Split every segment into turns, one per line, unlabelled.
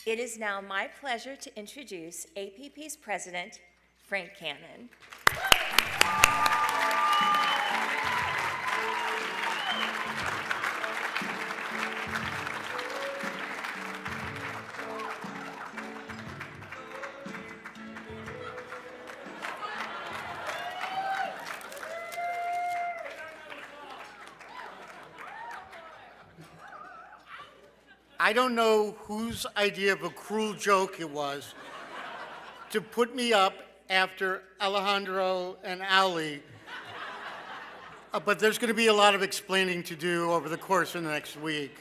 It is now my pleasure to introduce APP's president, Frank Cannon.
I don't know whose idea of a cruel joke it was to put me up after Alejandro and Ali, but there's going to be a lot of explaining to do over the course of the next week.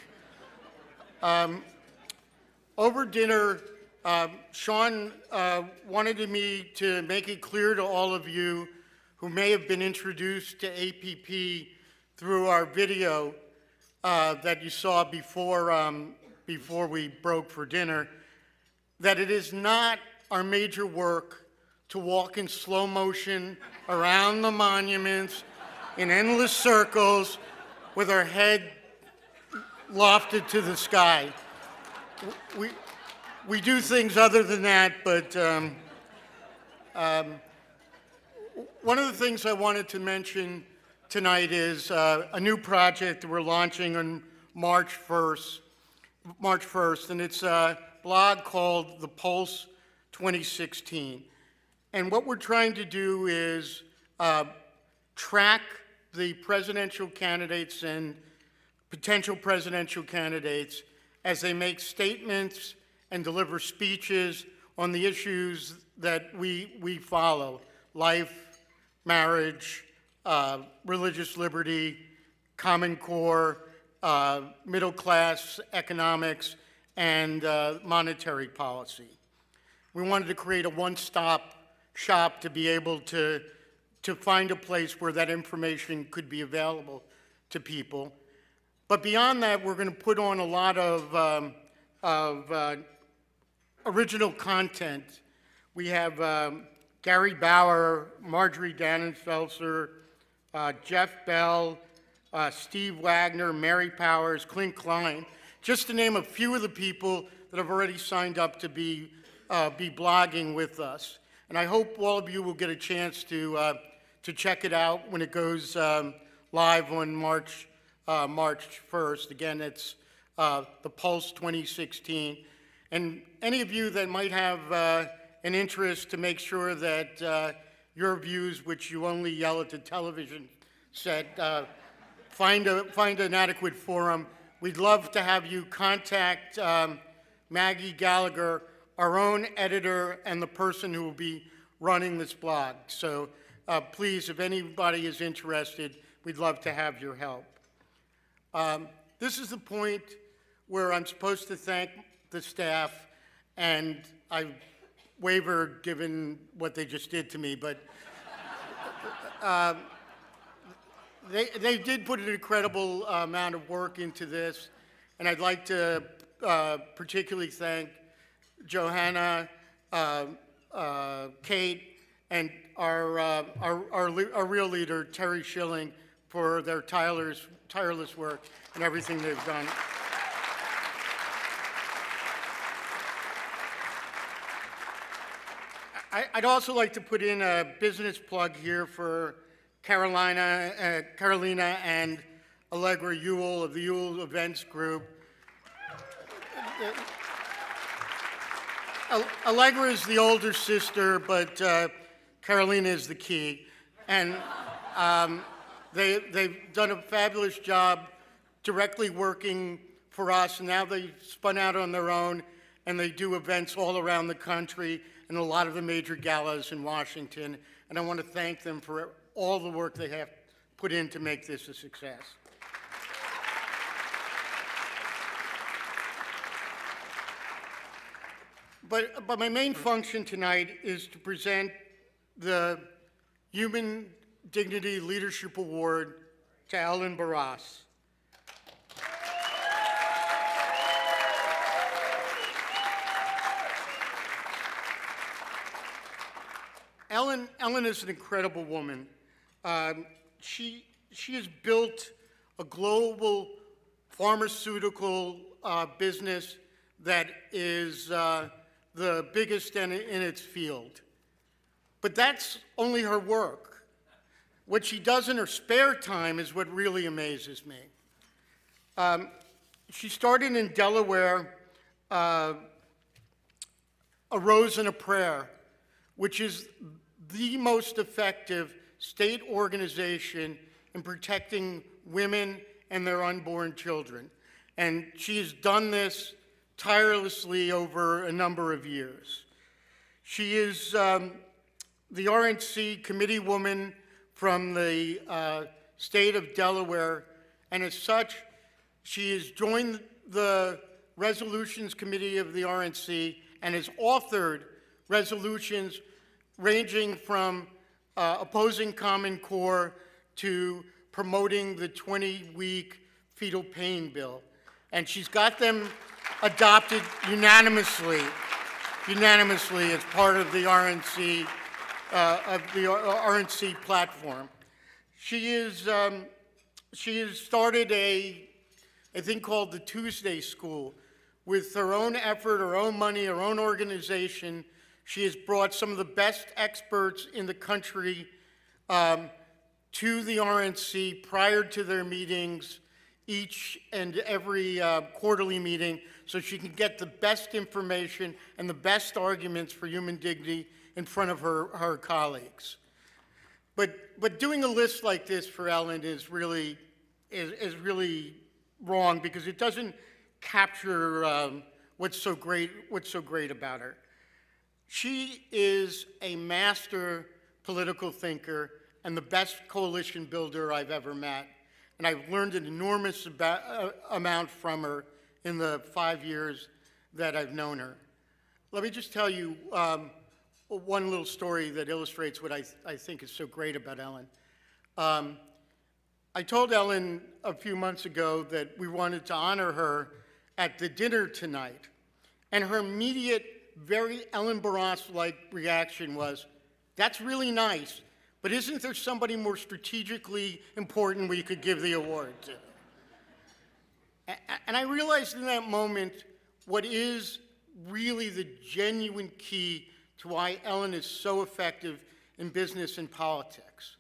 Over dinner, Sean wanted me to make it clear to all of you who may have been introduced to APP through our video that you saw before we broke for dinner, that it is not our major work to walk in slow motion around the monuments in endless circles with our head lofted to the sky. We do things other than that, but one of the things I wanted to mention tonight is a new project that we're launching on March 1st, and it's a blog called The Pulse 2016. And what we're trying to do is track the presidential candidates and potential presidential candidates as they make statements and deliver speeches on the issues that we follow: life, marriage, religious liberty, Common Core, middle class economics, and monetary policy. We wanted to create a one-stop shop to be able to find a place where that information could be available to people. But beyond that, we're going to put on a lot of original content. We have Gary Bauer, Marjorie Dannenfelser, Jeff Bell, Steve Wagner, Mary Powers, Clint Klein, just to name a few of the people that have already signed up to be blogging with us. And I hope all of you will get a chance to check it out when it goes live on March 1st. Again, it's The Pulse 2016. And any of you that might have an interest to make sure that your views, which you only yell at the television set, find an adequate forum. We'd love to have you contact Maggie Gallagher, our own editor and the person who will be running this blog. So please, if anybody is interested, we'd love to have your help. This is the point where I'm supposed to thank the staff, and I wavered given what they just did to me, but they did put an incredible amount of work into this, and I'd like to particularly thank Johanna, Kate, and our real leader, Terry Schilling, for their tireless work and everything they've done. I'd also like to put in a business plug here for Carolina and Allegra Ewell of the Ewell Events Group. Allegra is the older sister, but Carolina is the key. And they've done a fabulous job directly working for us. And now they've spun out on their own, and they do events all around the country and a lot of the major galas in Washington. And I want to thank them for all the work they have put in to make this a success. But my main function tonight is to present the Human Dignity Leadership Award to Ellen Barras. Ellen is an incredible woman. She has built a global pharmaceutical business, that is the biggest in its field. But that's only her work. What she does in her spare time is what really amazes me. She started in Delaware, A Rose and a Prayer, which is the most effective state organization in protecting women and their unborn children. And she has done this tirelessly over a number of years. She is the RNC committee woman from the state of Delaware, and as such, she has joined the resolutions committee of the RNC and has authored resolutions ranging from opposing Common Core to promoting the 20-week fetal pain bill. And she's got them adopted unanimously as part of the RNC platform. She has started a thing called the Tuesday School. With her own effort, her own money, her own organization, she has brought some of the best experts in the country to the RNC prior to their meetings, each and every quarterly meeting, so she can get the best information and the best arguments for human dignity in front of her colleagues. But doing a list like this for Ellen is really wrong, because it doesn't capture what's so great about her. She is a master political thinker and the best coalition builder I've ever met. And I've learned an enormous amount from her in the 5 years that I've known her. Let me just tell you one little story that illustrates what I think is so great about Ellen. I told Ellen a few months ago that we wanted to honor her at the dinner tonight. And her immediate, very Ellen Barras-like reaction was, "That's really nice, but isn't there somebody more strategically important we could give the award to?" And I realized in that moment what is really the genuine key to why Ellen is so effective in business and politics.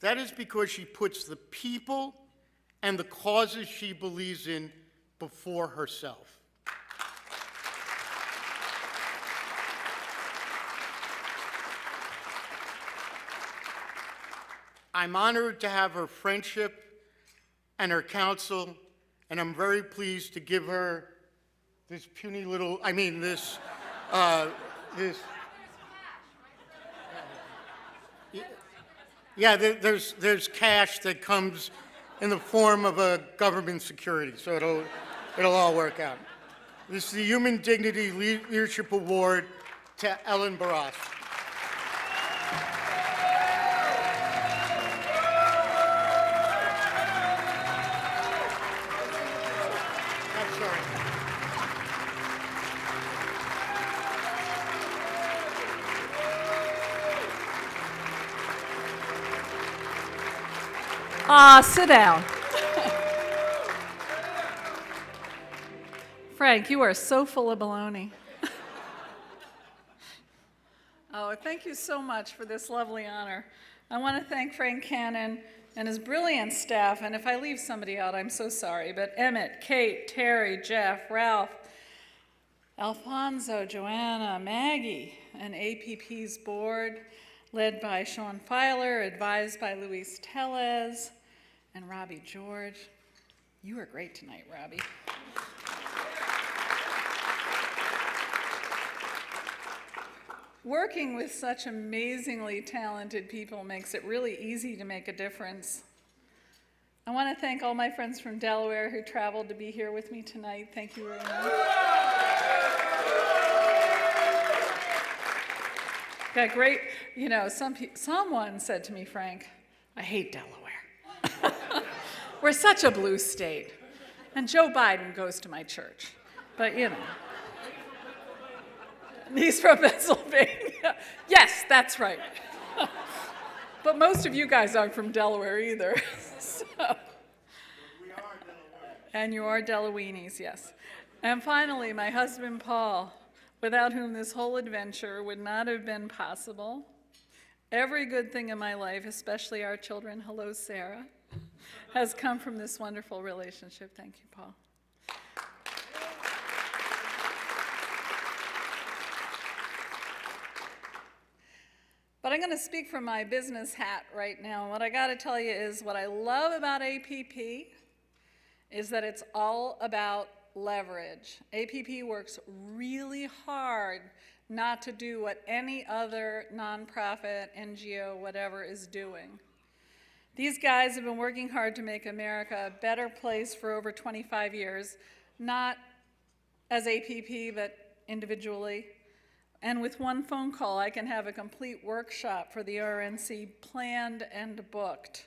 That is because she puts the people and the causes she believes in before herself. I'm honored to have her friendship and her counsel, and I'm very pleased to give her this puny little, yeah, there's cash that comes in the form of a government security, so it'll all work out. This is the Human Dignity Leadership Award to Ellen Barras.
Sit down. Frank, you are so full of baloney. Oh, thank you so much for this lovely honor. I want to thank Frank Cannon and his brilliant staff, and if I leave somebody out, I'm so sorry, but Emmett, Kate, Terry, Jeff, Ralph, Alfonso, Joanna, Maggie, and APP's board, led by Sean Filer, advised by Luis Tellez, and Robbie George. You were great tonight, Robbie. Working with such amazingly talented people makes it really easy to make a difference. I want to thank all my friends from Delaware who traveled to be here with me tonight. Thank you very much. Got great, you know, someone said to me, Frank, I hate Delaware. We're such a blue state. And Joe Biden goes to my church. But, you know. He's from Pennsylvania. Yes, that's right. But most of you guys aren't from Delaware either. So. We are Delaware. And you are Delaweenies, yes. And finally, my husband, Paul, without whom this whole adventure would not have been possible. Every good thing in my life, especially our children, hello, Sarah, has come from this wonderful relationship. Thank you, Paul. But I'm going to speak from my business hat right now. What I got to tell you is what I love about APP is that it's all about leverage. APP works really hard not to do what any other nonprofit, NGO, whatever is doing. These guys have been working hard to make America a better place for over 25 years, not as APP, but individually. And with one phone call, I can have a complete workshop for the RNC planned and booked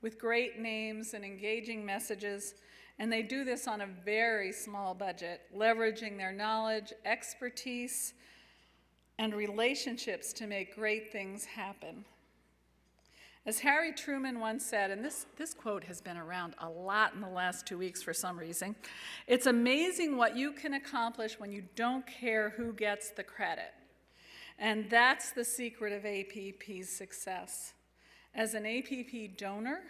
with great names and engaging messages. And they do this on a very small budget, leveraging their knowledge, expertise, and relationships to make great things happen. As Harry Truman once said, and this quote has been around a lot in the last 2 weeks for some reason, it's amazing what you can accomplish when you don't care who gets the credit. And that's the secret of APP's success. As an APP donor,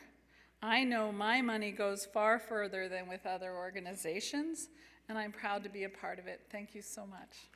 I know my money goes far further than with other organizations, and I'm proud to be a part of it. Thank you so much.